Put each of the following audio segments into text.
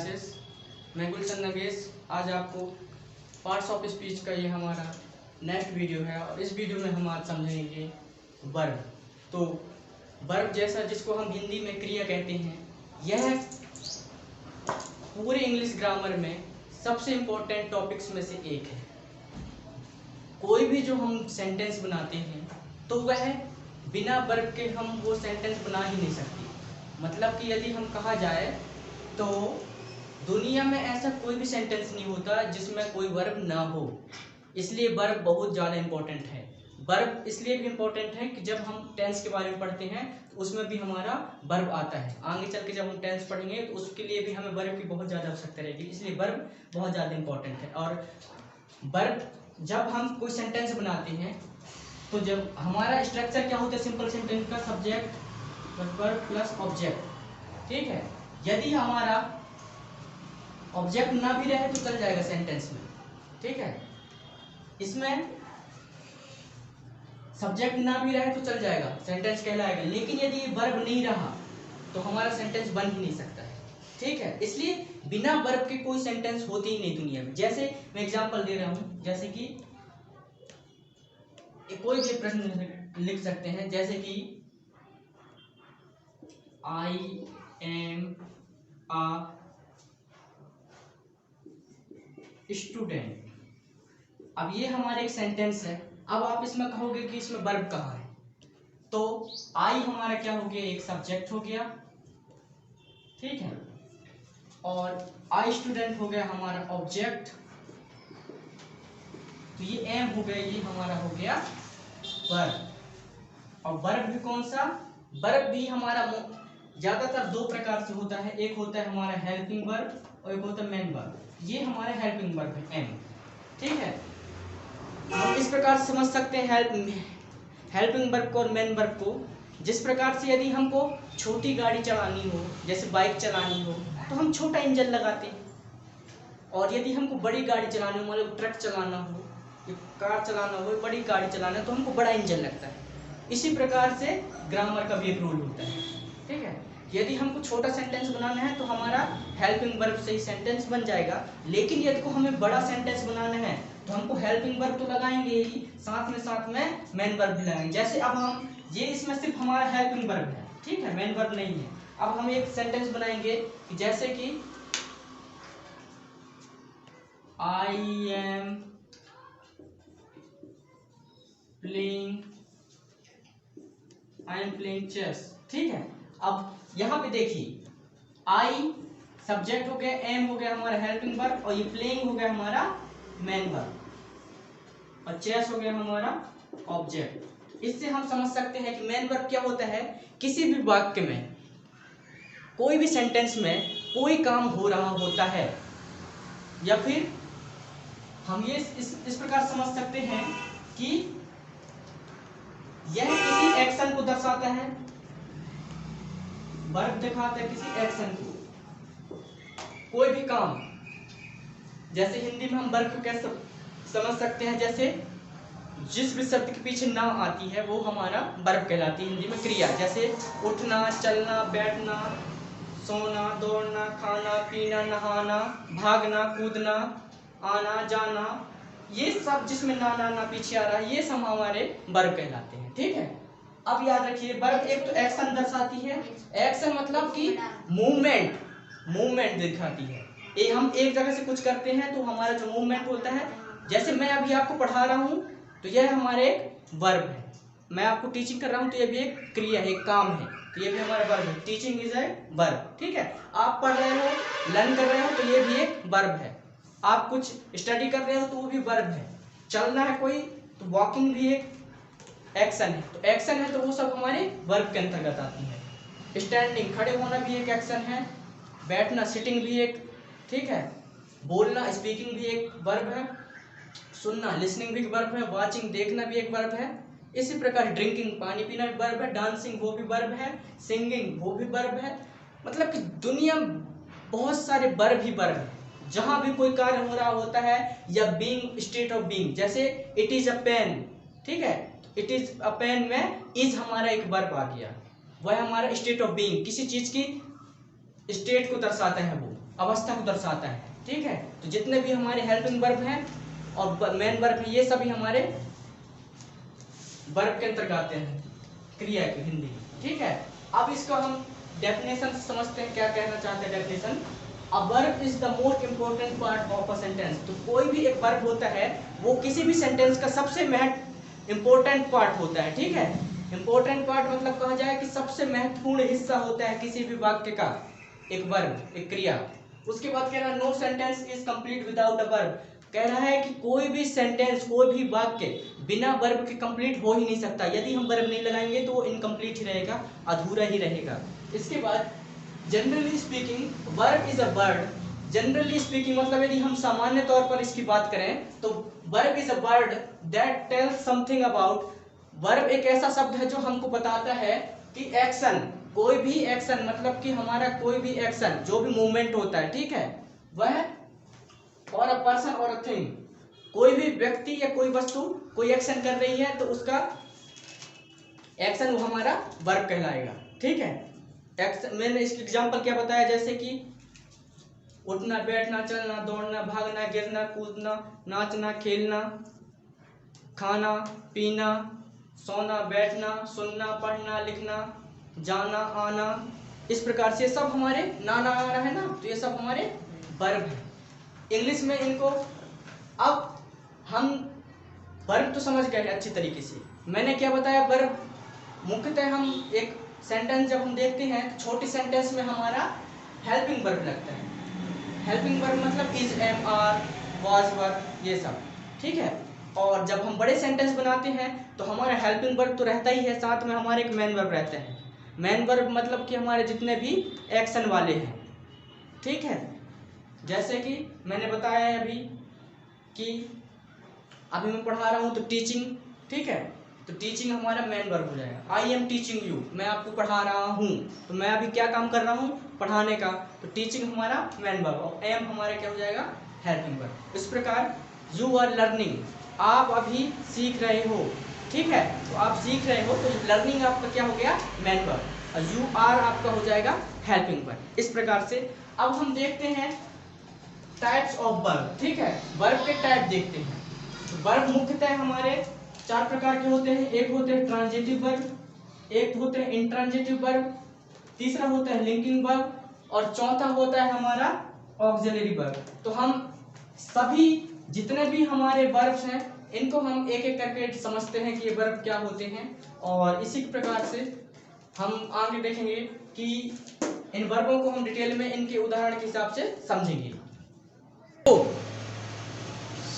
Classes. मैं गुलशन नगेश आज आपको पार्ट्स ऑफ स्पीच का ये हमारा नेक्स्ट वीडियो है और इस वीडियो में हम आज समझेंगे वर्ब। तो वर्ब जैसा जिसको हम हिंदी में क्रिया कहते हैं, यह पूरे इंग्लिश ग्रामर में सबसे इम्पोर्टेंट टॉपिक्स में से एक है। कोई भी जो हम सेंटेंस बनाते हैं तो वह बिना वर्ब के हम वो सेंटेंस बना ही नहीं सकते। मतलब कि यदि हम कहा जाए तो दुनिया में ऐसा कोई भी सेंटेंस नहीं होता जिसमें कोई वर्ब ना हो। इसलिए वर्ब बहुत ज़्यादा इम्पोर्टेंट है। वर्ब इसलिए भी इम्पोर्टेंट है कि जब हम टेंस के बारे में पढ़ते हैं तो उसमें भी हमारा वर्ब आता है। आगे चल के जब हम टेंस पढ़ेंगे तो उसके लिए भी हमें वर्ब की बहुत ज़्यादा आवश्यकता रहेगी। इसलिए वर्ब बहुत ज़्यादा इम्पोर्टेंट है। और वर्ब जब हम कोई सेंटेंस बनाते हैं तो जब हमारा स्ट्रक्चर क्या होता है सिंपल सेंटेंस का, सब्जेक्ट वर्ब प्लस ऑब्जेक्ट। ठीक है, यदि हमारा ऑब्जेक्ट ना भी रहे तो चल जाएगा सेंटेंस में। ठीक है, इसमें सब्जेक्ट ना भी रहे तो चल जाएगा, सेंटेंस कहलाएगा। लेकिन यदि वर्ब नहीं रहा तो हमारा सेंटेंस बन ही नहीं सकता है। ठीक है, इसलिए बिना वर्ब के कोई सेंटेंस होती ही नहीं दुनिया में। जैसे मैं एग्जांपल दे रहा हूं, जैसे कि कोई भी प्रश्न लिख सकते हैं, जैसे कि आई एम अ स्टूडेंट। अब ये हमारा एक सेंटेंस है। अब आप इसमें कहोगे कि इसमें वर्ब कहाँ है, तो आई हमारा क्या हो गया, एक सब्जेक्ट हो गया। ठीक है, और आई स्टूडेंट हो गया हमारा ऑब्जेक्ट। तो ये एम हो गया, ये हमारा हो गया वर्ब। और वर्ब भी कौन सा, वर्ब भी हमारा ज्यादातर दो प्रकार से होता है। एक होता है हमारा हेल्पिंग वर्ब और एक होता है मेन वर्ब। ये हमारा हेल्पिंग वर्ब है, एम। ठीक है, हम इस प्रकार से समझ सकते हैं हेल्पिंग वर्ब को और मेन वर्ब को। जिस प्रकार से यदि हमको छोटी गाड़ी चलानी हो, जैसे बाइक चलानी हो, तो हम छोटा इंजन लगाते हैं। और यदि हमको बड़ी गाड़ी चलानी हो, मतलब ट्रक चलाना हो, कार चलाना हो, बड़ी गाड़ी चलाना है, तो हमको बड़ा इंजन लगता है। इसी प्रकार से ग्रामर का भी एक रूल होता है। ठीक है, यदि हमको छोटा सेंटेंस बनाना है तो हमारा हेल्पिंग वर्ब से ही सेंटेंस बन जाएगा। लेकिन यदि को हमें बड़ा सेंटेंस बनाना है तो हमको हेल्पिंग वर्ब तो लगाएंगे ही, साथ में मेन वर्ब भी लगाएंगे। जैसे अब हम ये इसमें सिर्फ हमारा हेल्पिंग वर्ब है, ठीक है, मेन वर्ब नहीं है। अब हम एक सेंटेंस बनाएंगे कि जैसे कि आई एम प्लेइंग चेस। ठीक है, अब यहाँ पे देखिए, आई सब्जेक्ट हो गया, एम हो गया हमारा हेल्पिंग वर्ब, और ये प्लेइंग हो गया हमारा मेन वर्ब, और चेस हो गया हमारा ऑब्जेक्ट। इससे हम समझ सकते हैं कि मेन वर्ब क्या होता है। किसी भी वाक्य में, कोई भी सेंटेंस में कोई काम हो रहा होता है, या फिर हम ये इस प्रकार समझ सकते हैं कि यह किसी एक्शन को दर्शाता है। वर्ब दिखाता है किसी एक्शन को, कोई भी काम। जैसे हिंदी में हम वर्ब को कैसे समझ सकते हैं, जैसे जिस भी शब्द के पीछे ना आती है वो हमारा वर्ब कहलाती है हिंदी में क्रिया। जैसे उठना, चलना, बैठना, सोना, दौड़ना, खाना, पीना, नहाना, भागना, कूदना, आना, जाना, ये सब जिसमें ना पीछे आ रहा है, ये सब हमारे वर्ब कहलाते हैं। ठीक है, अब याद रखिए, वर्ब एक तो एक्शन दर्शाती है। एक्शन मतलब कि मूवमेंट दिखाती है। ये हम एक जगह से कुछ करते हैं तो हमारा जो मूवमेंट होता है, जैसे मैं अभी आपको पढ़ा रहा हूँ तो यह हमारे एक वर्ब है। मैं आपको टीचिंग कर रहा हूँ तो ये भी एक क्रिया है, एक काम है, तो ये भी हमारा वर्ब है। Teaching is a verb. ठीक है, आप पढ़ रहे हो, लर्न कर रहे हो, तो ये भी एक वर्ब है। आप कुछ स्टडी कर रहे हो तो वो भी वर्ब है। चलना है कोई तो वॉकिंग भी एक एक्शन है, तो एक्शन है तो वो सब हमारे वर्ब के अंतर्गत आती है। स्टैंडिंग, खड़े होना भी एक एक्शन है। बैठना, सिटिंग भी एक, ठीक है, बोलना, स्पीकिंग भी एक वर्ब है। सुनना, लिसनिंग भी एक वर्ब है। वॉचिंग, देखना भी एक वर्ब है। इसी प्रकार ड्रिंकिंग, पानी पीना भी वर्ब है। डांसिंग, वो भी वर्ब है। सिंगिंग, वो भी वर्ब है। मतलब कि दुनिया बहुत सारे वर्ब ही वर्ब है। जहां भी कोई कार्य हो रहा होता है, या बीइंग, स्टेट ऑफ बीइंग, जैसे इट इज अ पेन। ठीक है, इट इज अ पेन में इज हमारा एक वर्ब आ गया, वह हमारा स्टेट ऑफ बीइंग, किसी चीज की स्टेट को दर्शाता है वो। अवस्था को दर्शाता है, ठीक है। तो जितने भी हमारे हेल्पिंग वर्ब हैं और मेन वर्ब है, ये सभी हमारे वर्ब के अंतर्गत आते हैं, क्रिया की हिंदी, ठीक है। अब इसका हम डेफिनेशन समझते हैं, क्या कहना चाहते हैं definition. A verb is the most important part of a sentence. तो कोई भी एक वर्ब होता है वो किसी भी सेंटेंस का सबसे इम्पोर्टेंट पार्ट होता है, ठीक है। इम्पोर्टेंट पार्ट मतलब कहा जाए कि सबसे महत्वपूर्ण हिस्सा होता है किसी भी वाक्य का एक वर्ब, एक क्रिया। उसके बाद कह रहा है no sentence is complete without a verb. कह रहा है कि कोई भी सेंटेंस, कोई भी वाक्य बिना वर्ब के कंप्लीट हो ही नहीं सकता। यदि हम वर्ब नहीं लगाएंगे तो वो इनकम्प्लीट ही रहेगा, अधूरा ही रहेगा। इसके बाद generally speaking verb is a word. Generally speaking मतलब यदि हम सामान्य तौर पर इसकी बात करें तो verb is a word that tells something about. Verb एक ऐसा शब्द है जो हमको बताता है कि एक्शन, कोई भी एक्शन मतलब कि हमारा कोई भी एक्शन, जो भी मूवमेंट होता है, ठीक है, वह और अ पर्सन और अ थिंग, कोई भी व्यक्ति या कोई वस्तु कोई एक्शन कर रही है तो उसका एक्शन वो हमारा वर्ब कहलाएगा, ठीक है। एक्शन मैंने इसकी एग्जांपल क्या बताया, जैसे कि उठना, बैठना, चलना, दौड़ना, भागना, गिरना, कूदना, नाचना, खेलना, खाना, पीना, सोना, बैठना, सुनना, पढ़ना, लिखना, जाना, आना, इस प्रकार से सब हमारे नाना आ रहा है ना, तो ये सब हमारे वर्ब है। इंग्लिश में इनको, अब हम वर्ब तो समझ गए अच्छी तरीके से। मैंने क्या बताया, वर्ब मुख्यतः हम एक सेंटेंस जब हम देखते हैं तो छोटी सेंटेंस में हमारा हेल्पिंग वर्ब लगता है। हेल्पिंग वर्ब मतलब is, am, are, was verb, ये सब, ठीक है। और जब हम बड़े सेंटेंस बनाते हैं तो हमारा हेल्पिंग वर्ब तो रहता ही है, साथ में हमारे एक मेन वर्ब रहता है। मेन वर्ब मतलब कि हमारे जितने भी एक्शन वाले हैं, ठीक है। जैसे कि मैंने बताया अभी कि अभी मैं पढ़ा रहा हूँ तो टीचिंग, ठीक है, तो टीचिंग हमारा मेन वर्ब हो जाएगा। आई एम टीचिंग यू, मैं आपको पढ़ा रहा हूँ, तो मैं अभी क्या काम कर रहा हूँ, पढ़ाने का, तो टीचिंग हमारा मेन वर्ब और एम हमारे क्या हो जाएगा, हेल्पिंग वर्ब। इस प्रकार यू आर लर्निंग, आप अभी सीख रहे हो, ठीक है, तो आप सीख रहे हो तो लर्निंग आपका क्या हो गया, मेन वर्ब, और यू आर आपका हो जाएगा हेल्पिंग वर्ब। इस प्रकार से अब हम देखते हैं टाइप्स ऑफ वर्ब, ठीक है, वर्ब के टाइप देखते हैं। तो वर्ब मुख्यतः हमारे 4 प्रकार के होते हैं। एक होते हैं ट्रांजिटिव वर्ब, एक होते हैं इंट्रांजिटिव वर्ब, तीसरा होता है लिंकिंग वर्ब और चौथा होता है हमारा ऑक्सिलरी वर्ब। तो हम सभी जितने भी हमारे वर्ब्स हैं इनको हम एक एक करके समझते हैं कि ये वर्ब क्या होते हैं, और इसी प्रकार से हम आगे देखेंगे कि इन वर्बों को हम डिटेल में इनके उदाहरण के हिसाब से समझेंगे।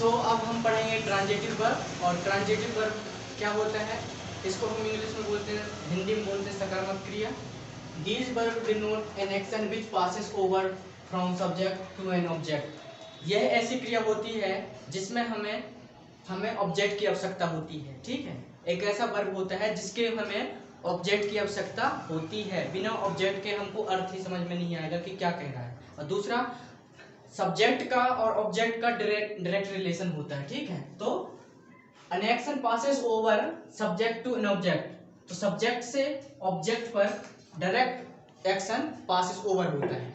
तो अब हम पढ़ेंगे ट्रांजिटिव वर्ब। और ट्रांजिटिव वर्ब क्या होता है, इसको हम इंग्लिश में बोलते हैं, हिंदी में बोलते हैं सकारात्मक क्रिया। These verbs denote an action which passes over from subject to an object। यह ऐसी क्रिया होती है जिसमें हमें ऑब्जेक्ट की आवश्यकता होती है, ठीक है। एक ऐसा वर्ब होता है जिसके हमें ऑब्जेक्ट की आवश्यकता होती है, बिना ऑब्जेक्ट के हमको अर्थ ही समझ में नहीं आएगा कि क्या कह रहा है। और दूसरा सब्जेक्ट का और ऑब्जेक्ट का डायरेक्ट रिलेशन होता है, ठीक है। तो an action passes over subject to an object, तो सब्जेक्ट से ऑब्जेक्ट पर डायरेक्ट एक्शन पासेस ओवर होता है।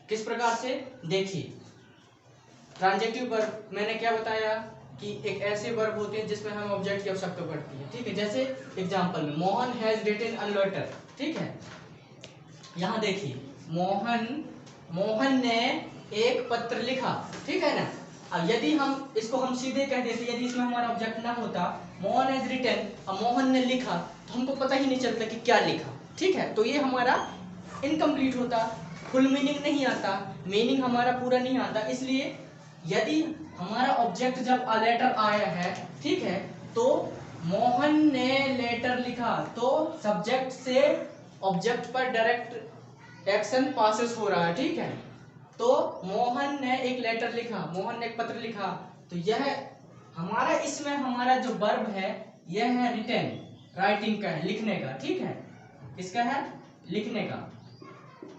किस प्रकार से, देखिए ट्रांजिटिव वर्ब मैंने क्या बताया कि एक ऐसे वर्ब होते हैं जिसमें हमें ऑब्जेक्ट की आवश्यकता पड़ती है, ठीक है। जैसे एग्जांपल में Mohan has written a letter, ठीक है। यहाँ देखिए मोहन ने एक पत्र लिखा, ठीक है ना। अब यदि हम इसको हम सीधे कह देते, यदि इसमें हमारा ऑब्जेक्ट ना होता, मोहन हैज रिटन, अब मोहन ने लिखा, तो हमको पता ही नहीं चलता कि क्या लिखा, ठीक है। तो ये हमारा इनकम्प्लीट होता, फुल मीनिंग नहीं आता, मीनिंग हमारा पूरा नहीं आता। इसलिए यदि हमारा ऑब्जेक्ट जब अ लेटर आया है, ठीक है, तो मोहन ने लेटर लिखा, तो सब्जेक्ट से ऑब्जेक्ट पर डायरेक्ट एक्शन पासेस हो रहा है, ठीक है। तो मोहन ने एक लेटर लिखा, मोहन ने एक पत्र लिखा, तो यह हमारा, इसमें हमारा जो वर्ब है यह है रिटन, राइटिंग का है, लिखने का, ठीक है। किसका है, लिखने का,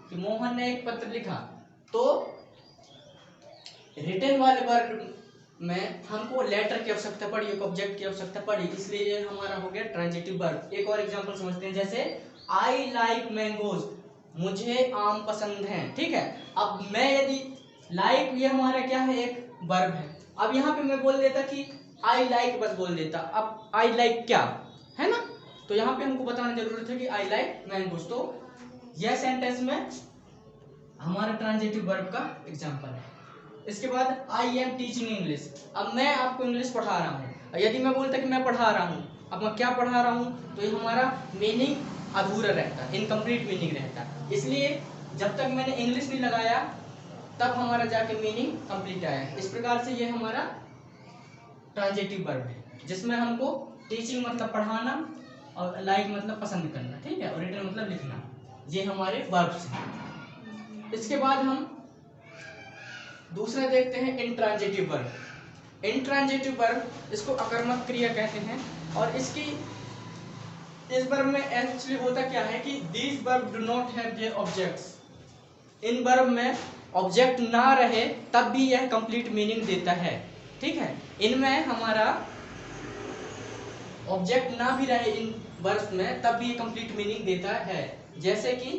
कि मोहन ने एक पत्र लिखा। तो रिटन वाले वर्ब में हमको लेटर की आवश्यकता पड़ी, एक ऑब्जेक्ट की आवश्यकता पड़ी, इसलिए ये हमारा हो गया ट्रांजिटिव वर्ब। एक और एग्जांपल समझते हैं, जैसे आई लाइक मैंगोज, मुझे आम पसंद हैं, ठीक है। अब मैं यदि लाइक ये हमारा क्या है, एक वर्ब है। अब यहाँ पे मैं बोल देता कि आई लाइक, बस बोल देता। अब आई लाइक क्या है ना, तो यहाँ पे हमको बताना जरूरत है कि आई लाइक मैंगोज। तो यह सेंटेंस में हमारा ट्रांजिटिव वर्ब का एग्जांपल है। इसके बाद आई एम टीचिंग इंग्लिश, अब मैं आपको इंग्लिश पढ़ा रहा हूँ। यदि मैं बोलता कि मैं पढ़ा रहा हूँ, अब मैं क्या पढ़ा रहा हूँ, तो ये हमारा मीनिंग अधूरा रहता है, इनकम्प्लीट मीनिंग रहता है। इसलिए जब तक मैंने इंग्लिश नहीं लगाया तब हमारा जाके मीनिंग कंप्लीट आया। इस प्रकार से ये हमारा ट्रांजिटिव वर्ब है, जिसमें हमको टीचिंग मतलब पढ़ाना और लाइक मतलब पसंद करना, ठीक है, और रिटन मतलब लिखना, ये हमारे वर्ब्स हैं। इसके बाद हम दूसरा देखते हैं इंट्रांजिटिव वर्ब। इंट्रांजिटिव वर्ब, इसको अकर्मक क्रिया कहते हैं, और इसकी इस वर्ब में एक्चुअली होता क्या है कि these verb do not have their objects. In verb में ऑब्जेक्ट ना रहे तब भी यह कंप्लीट मीनिंग देता है, ठीक है। इनमें हमारा ऑब्जेक्ट ना भी रहे इन वर्ब्स में तब भी ये कंप्लीट मीनिंग देता है। जैसे कि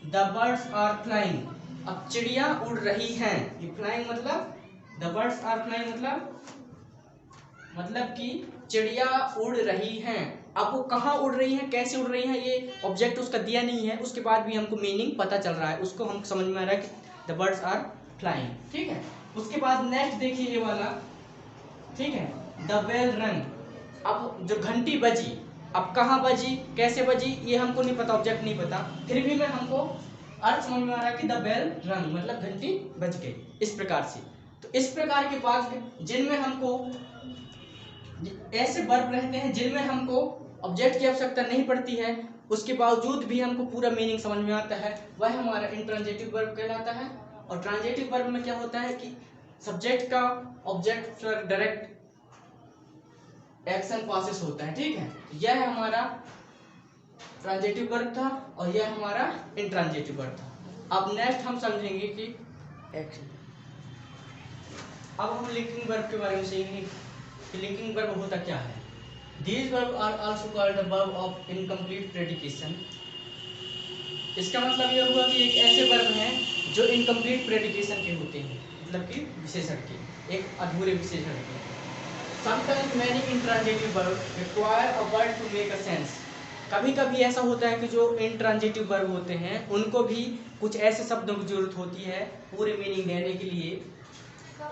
द बर्ड्स आर फ्लाइंग, अब चिड़िया उड़ रही हैं। ये फ्लाइंग मतलब, द बर्ड्स आर फ्लाइंग मतलब कि चिड़िया उड़ रही हैं। अब वो कहाँ उड़ रही हैं, कैसे उड़ रही हैं, ये ऑब्जेक्ट उसका दिया नहीं है, उसके बाद भी हमको मीनिंग पता चल रहा है, उसको हम समझ में आ रहा है कि द बर्ड्स आर फ्लाइंग, ठीक है। उसके बाद नेक्स्ट देखिए ये वाला, ठीक है, द बेल रंग। अब जो घंटी बजी, अब कहाँ बजी, कैसे बजी, ये हमको नहीं पता, ऑब्जेक्ट नहीं पता, फिर भी मैं हमको अर्थ समझ में आ रहा है कि द बेल रंग मतलब घंटी बज गई, इस प्रकार से। तो इस प्रकार के वाक्य जिनमें हमको ऐसे वर्ब रहते हैं जिनमें हमको ऑब्जेक्ट की आवश्यकता नहीं पड़ती है, उसके बावजूद भी हमको पूरा मीनिंग समझ में आता है, वह हमारा इंट्रांजिटिव वर्ब कहलाता है। और ट्रांजिटिव वर्ब में क्या होता है कि सब्जेक्ट का ऑब्जेक्ट पर डायरेक्ट एक्शन पासिस होता है, ठीक है। यह हमारा ट्रांजिटिव वर्ब था और यह हमारा इंट्रांजिटिव वर्ब था। अब नेक्स्ट हम समझेंगे कि एक्शन। अब हम लिंकिंग वर्ब के बारे में सीखेंगे कि लिंकिंग वर्ब होता क्या है। These verbs are also called the verb of incomplete predication। इसका मतलब यह हुआ कि एक ऐसे वर्ब हैं जो इनकम्प्लीट प्रेडिकेशन के होते हैं, मतलब कि विशेषण के, एक अधूरे विशेषण के। Sometimes many intransitive verbs require a word to make a sense। कभी कभी ऐसा होता है कि जो इंट्रांजिटिव वर्ब होते हैं उनको भी कुछ ऐसे शब्दों की जरूरत होती है पूरे मीनिंग देने के लिए,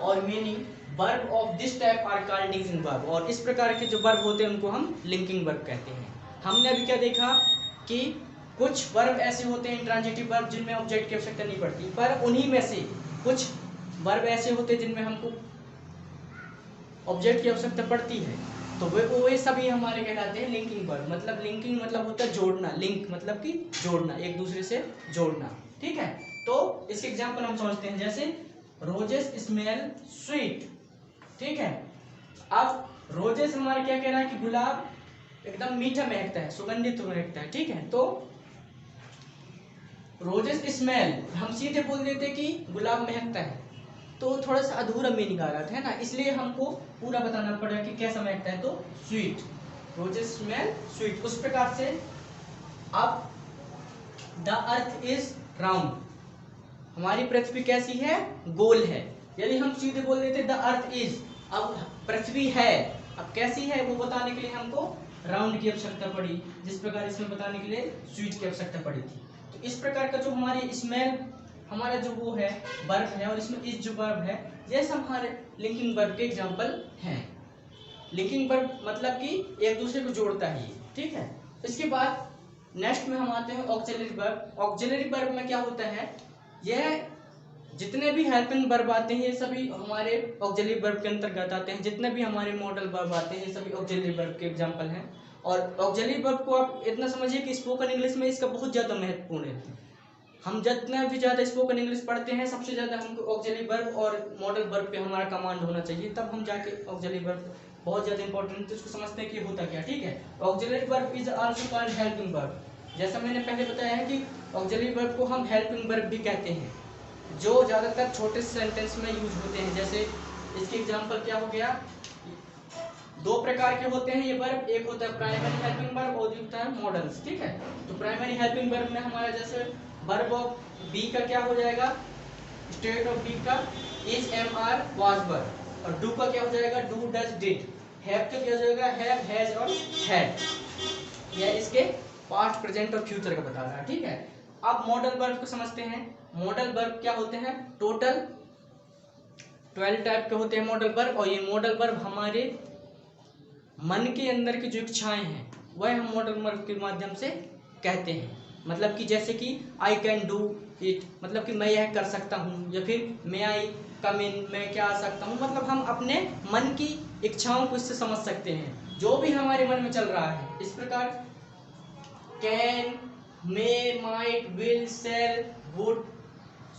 और meaning verb of this type are called linking verb. और इस प्रकार के जो वर्ब होते हैं उनको हम लिंकिंग वर्ब कहते हैं। हमने अभी क्या देखा कि कुछ वर्ब ऐसे होते हैं इंट्रांजिटिव वर्ब जिनमें ऑब्जेक्ट की आवश्यकता नहीं पड़ती, पर उन्हीं में से कुछ वर्ब ऐसे होते हैं जिनमें हमको ऑब्जेक्ट की आवश्यकता पड़ती है, तो वे सभी हमारे कहलाते हैं लिंकिंग वर्ब। मतलब लिंकिंग मतलब होता है जोड़ना, लिंक मतलब कि जोड़ना, एक दूसरे से जोड़ना, ठीक है। तो इसके एग्जाम्पल हम समझते हैं, जैसे रोजेस स्मेल स्वीट, ठीक है। अब रोजेस हमारा क्या कह रहा है कि गुलाब एकदम मीठा महकता है, सुगंधित महकता है, ठीक है। तो रोजेस स्मेल हम सीधे बोल देते कि गुलाब महकता है, तो थोड़ा सा अधूरा मीनिंग आ रहा था, है ना, इसलिए हमको पूरा बताना पड़ेगा कि कैसा महकता है। तो स्वीट, रोजेस स्मेल स्वीट, उस प्रकार से। अब द अर्थ इज राउंड, हमारी पृथ्वी कैसी है, गोल है। यदि हम सीधे बोल देते द अर्थ इज, अब पृथ्वी है, अब कैसी है वो बताने के लिए हमको राउंड की आवश्यकता पड़ी, जिस प्रकार इसमें बताने के लिए स्वीट की आवश्यकता पड़ी थी। तो इस प्रकार का जो हमारी स्मेल हमारा जो वो है वर्ब है, और इसमें इस जो वर्ब है, ये सब हमारे लिंकिंग वर्ब के एग्जाम्पल हैं। लिंकिंग वर्ब मतलब कि एक दूसरे को जोड़ता है, ठीक है। इसके बाद नेक्स्ट में हम आते हैं ऑक्सिलरी वर्ब। ऑक्सिलरी वर्ब में क्या होता है, यह जितने भी हेल्पिंग वर्ब आते हैं ये सभी हमारे ऑक्सिलरी वर्ब के अंतर्गत आते हैं। जितने भी हमारे मॉडल वर्ब आते हैं ये सभी ऑक्सिलरी वर्ब के एग्जांपल हैं। और ऑक्सिलरी वर्ब को आप इतना समझिए कि स्पोकन इंग्लिश में इसका बहुत ज़्यादा महत्वपूर्ण है। हम जितना भी ज़्यादा स्पोकन इंग्लिश पढ़ते हैं सबसे ज़्यादा हमको ऑक्सिलरी वर्ब और मॉडल वर्ब पे हमारा कमांड होना चाहिए, तब हम जाके ऑक्सिलरी वर्ब बहुत ज़्यादा इंपॉर्टेंट है, उसको समझते हैं कि होता क्या, ठीक है। Auxiliary verb is also called helping verb. जैसा मैंने पहले बताया है कि ऑक्सिलरी वर्ब को हम हेल्पिंग वर्ब भी कहते हैं, जो ज़्यादातर छोटे सेंटेंस में यूज होते हैं। जैसे इसके एग्जांपल क्या हो गया, दो प्रकार के होते हैं ये वर्ब, एक होता है प्राइमरी हेल्पिंग वर्ब और दूसरा है मॉडल्स, ठीक है। तो प्राइमरी हेल्पिंग वर्ब में हमारा जैसे वर्ब ऑफ बी का क्या हो जाएगा, स्टेट ऑफ बी का is am are was were, और डू का क्या हो जाएगा डू डज डिड, हैव का क्या हो जाएगा हैव हैज और हैड। यह इसके पास्ट प्रेजेंट और फ्यूचर का बता रहा है। ठीक है, अब मॉडल वर्ब को समझते हैं। मॉडल वर्ब क्या होते हैं, टोटल 12 टाइप के होते हैं मॉडल वर्ब, और ये मॉडल वर्ब हमारे मन के अंदर की जो इच्छाएं हैं वह हम मॉडल वर्ब के माध्यम से कहते हैं। मतलब कि जैसे कि आई कैन डू इट, मतलब कि मैं यह कर सकता हूँ, या फिर मे आई कम इन, मैं क्या आ सकता हूँ, मतलब हम अपने मन की इच्छाओं को इससे समझ सकते हैं जो भी हमारे मन में चल रहा है। इस प्रकार can, may, might, will, shall, would,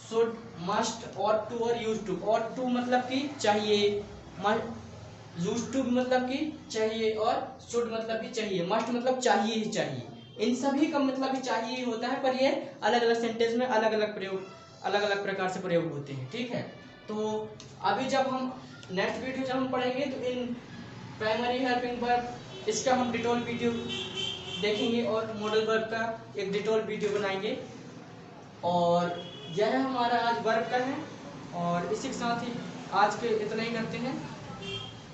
should, must और टू और यूज टू। और टू मतलब कि चाहिए, यूज टू मतलब कि चाहिए, और शुड मतलब कि चाहिए, मस्ट मतलब चाहिए ही चाहिए। इन सभी का मतलब भी चाहिए ही होता है, पर ये अलग अलग सेंटेंस में अलग अलग प्रयोग, अलग अलग प्रकार से प्रयोग होते हैं। ठीक है, तो अभी जब हम नेक्स्ट वीडियो जब हम पढ़ेंगे तो इन प्राइमरी हेल्पिंग वर्ब इसका हम डिटेल वीडियो देखेंगे और मॉडल वर्ब का एक डिटेल वीडियो बनाएंगे। और यह हमारा आज वर्ब का है, और इसी के साथ ही आज के इतना ही करते हैं।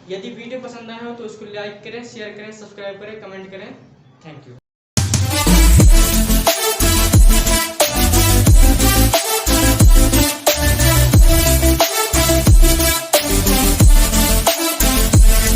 यदि वीडियो पसंद आया हो तो इसको लाइक करें, शेयर करें, सब्सक्राइब करें, कमेंट करें। Thank you.